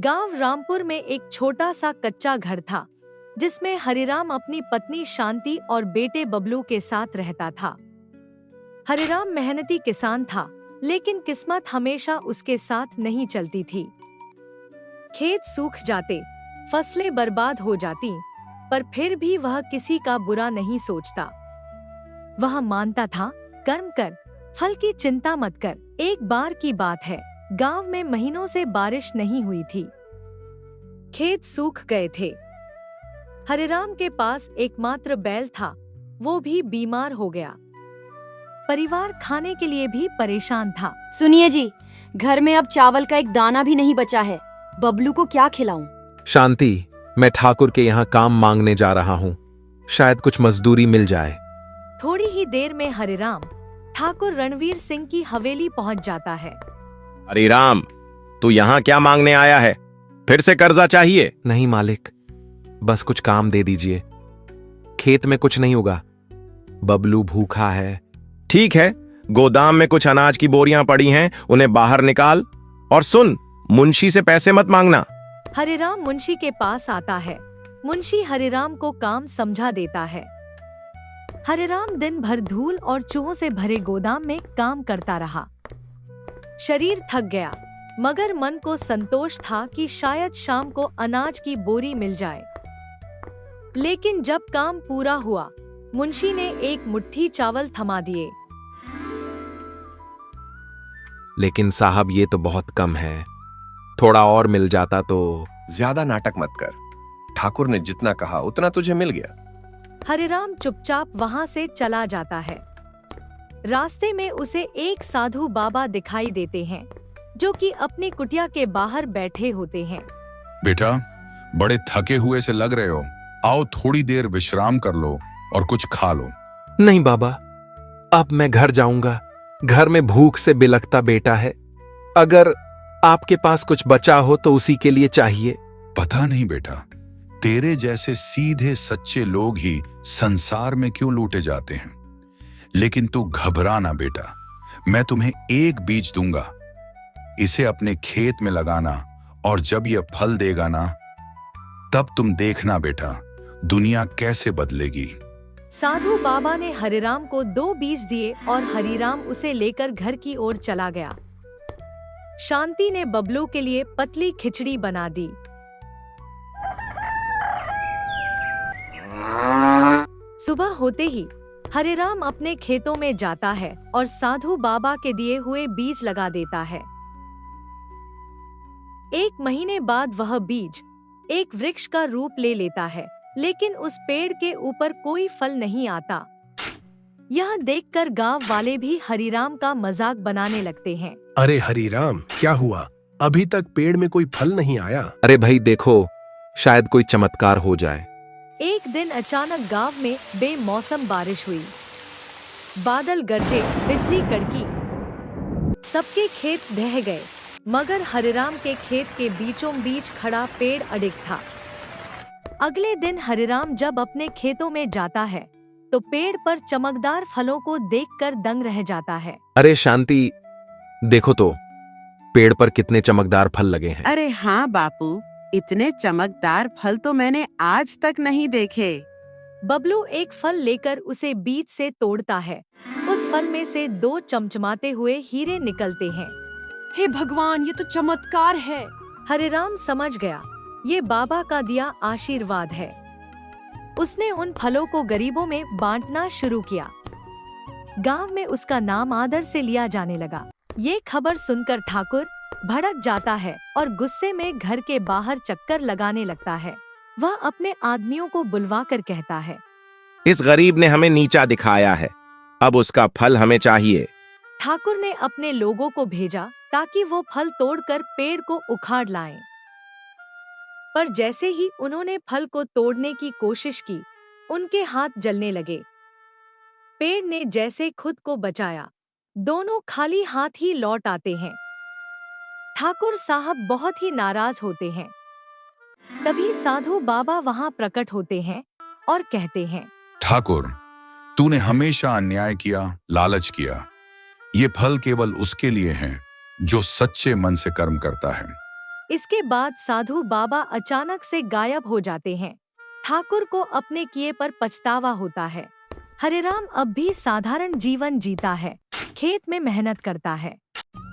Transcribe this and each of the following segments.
गांव रामपुर में एक छोटा सा कच्चा घर था, जिसमें हरिराम अपनी पत्नी शांति और बेटे बबलू के साथ रहता था। हरिराम मेहनती किसान था, लेकिन किस्मत हमेशा उसके साथ नहीं चलती थी। खेत सूख जाते, फसलें बर्बाद हो जाती, पर फिर भी वह किसी का बुरा नहीं सोचता। वह मानता था, कर्म कर, फल की चिंता मत कर। एक बार की बात है, गांव में महीनों से बारिश नहीं हुई थी। खेत सूख गए थे। हरिराम के पास एकमात्र बैल था, वो भी बीमार हो गया। परिवार खाने के लिए भी परेशान था। सुनिए जी, घर में अब चावल का एक दाना भी नहीं बचा है। बबलू को क्या खिलाऊं? शांति, मैं ठाकुर के यहाँ काम मांगने जा रहा हूँ, शायद कुछ मजदूरी मिल जाए। थोड़ी ही देर में हरिराम ठाकुर रणवीर सिंह की हवेली पहुंच जाता है। अरे राम, तू यहाँ क्या मांगने आया है? फिर से कर्जा चाहिए? नहीं मालिक, बस कुछ काम दे दीजिए। खेत में कुछ नहीं उगा, बबलू भूखा है। ठीक है, गोदाम में कुछ अनाज की बोरियां पड़ी हैं, उन्हें बाहर निकाल। और सुन, मुंशी से पैसे मत मांगना। हरिराम मुंशी के पास आता है। मुंशी हरिराम को काम समझा देता है। हरिराम दिन भर धूल और चूहों से भरे गोदाम में काम करता रहा। शरीर थक गया, मगर मन को संतोष था कि शायद शाम को अनाज की बोरी मिल जाए। लेकिन जब काम पूरा हुआ, मुंशी ने एक मुट्ठी चावल थमा दिए। लेकिन साहब, ये तो बहुत कम है, थोड़ा और मिल जाता तो। ज्यादा नाटक मत कर, ठाकुर ने जितना कहा उतना तुझे मिल गया। हरिराम चुपचाप वहां से चला जाता है। रास्ते में उसे एक साधु बाबा दिखाई देते हैं, जो कि अपनी कुटिया के बाहर बैठे होते हैं। बेटा, बड़े थके हुए से लग रहे हो, आओ थोड़ी देर विश्राम कर लो और कुछ खा लो। नहीं बाबा, अब मैं घर जाऊंगा। घर में भूख से बिलखता बेटा है। अगर आपके पास कुछ बचा हो तो उसी के लिए चाहिए। पता नहीं बेटा, तेरे जैसे सीधे सच्चे लोग ही संसार में क्यों लूटे जाते हैं। लेकिन तू घबरा ना बेटा, मैं तुम्हें एक बीज दूंगा, इसे अपने खेत में लगाना, और जब यह फल देगा ना, तब तुम देखना बेटा, दुनिया कैसे बदलेगी। साधु बाबा ने हरिराम को 2 बीज दिए और हरिराम उसे लेकर घर की ओर चला गया। शांति ने बबलू के लिए पतली खिचड़ी बना दी। सुबह होते ही हरिराम अपने खेतों में जाता है और साधु बाबा के दिए हुए बीज लगा देता है। 1 महीने बाद वह बीज एक वृक्ष का रूप ले लेता है, लेकिन उस पेड़ के ऊपर कोई फल नहीं आता। यह देखकर गांव वाले भी हरिराम का मजाक बनाने लगते हैं। अरे हरिराम, क्या हुआ? अभी तक पेड़ में कोई फल नहीं आया। अरे भाई देखो, शायद कोई चमत्कार हो जाए। एक दिन अचानक गांव में बेमौसम बारिश हुई। बादल गरजे, बिजली कड़की, सबके खेत ढह गए, मगर हरिराम के खेत के बीचों बीच खड़ा पेड़ अडिग था। अगले दिन हरिराम जब अपने खेतों में जाता है, तो पेड़ पर चमकदार फलों को देखकर दंग रह जाता है। अरे शांति, देखो तो, पेड़ पर कितने चमकदार फल लगे हैं। अरे हाँ बापू, इतने चमकदार फल तो मैंने आज तक नहीं देखे। बबलू एक फल लेकर उसे बीज से तोड़ता है। उस फल में से 2 चमचमाते हुए हीरे निकलते हैं। हे भगवान, ये तो चमत्कार है। हरिराम समझ गया, ये बाबा का दिया आशीर्वाद है। उसने उन फलों को गरीबों में बांटना शुरू किया। गांव में उसका नाम आदर से लिया जाने लगा। ये खबर सुनकर ठाकुर भड़क जाता है और गुस्से में घर के बाहर चक्कर लगाने लगता है। वह अपने आदमियों को बुलवाकर कहता है, इस गरीब ने हमें नीचा दिखाया है, अब उसका फल हमें चाहिए। ठाकुर ने अपने लोगों को भेजा ताकि वो फल तोड़कर पेड़ को उखाड़ लाएं। पर जैसे ही उन्होंने फल को तोड़ने की कोशिश की, उनके हाथ जलने लगे। पेड़ ने जैसे खुद को बचाया, दोनों खाली हाथ ही लौट आते हैं। ठाकुर साहब बहुत ही नाराज होते हैं। तभी साधु बाबा वहां प्रकट होते हैं और कहते हैं, ठाकुर, तूने हमेशा अन्याय किया, लालच किया। ये फल केवल उसके लिए हैं जो सच्चे मन से कर्म करता है। इसके बाद साधु बाबा अचानक से गायब हो जाते हैं। ठाकुर को अपने किए पर पछतावा होता है। हरिराम अब भी साधारण जीवन जीता है, खेत में मेहनत करता है।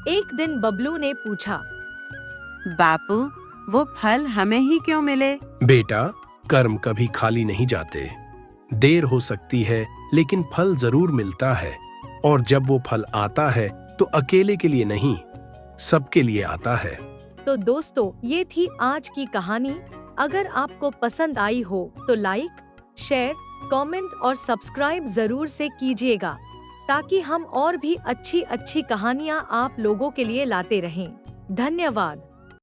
एक दिन बबलू ने पूछा, बापू, वो फल हमें ही क्यों मिले? बेटा, कर्म कभी खाली नहीं जाते। देर हो सकती है लेकिन फल जरूर मिलता है, और जब वो फल आता है तो अकेले के लिए नहीं, सबके लिए आता है। तो दोस्तों, ये थी आज की कहानी। अगर आपको पसंद आई हो तो लाइक, शेयर, कमेंट और सब्सक्राइब जरूर से कीजिएगा, ताकि हम और भी अच्छी अच्छी कहानियाँ आप लोगों के लिए लाते रहें। धन्यवाद।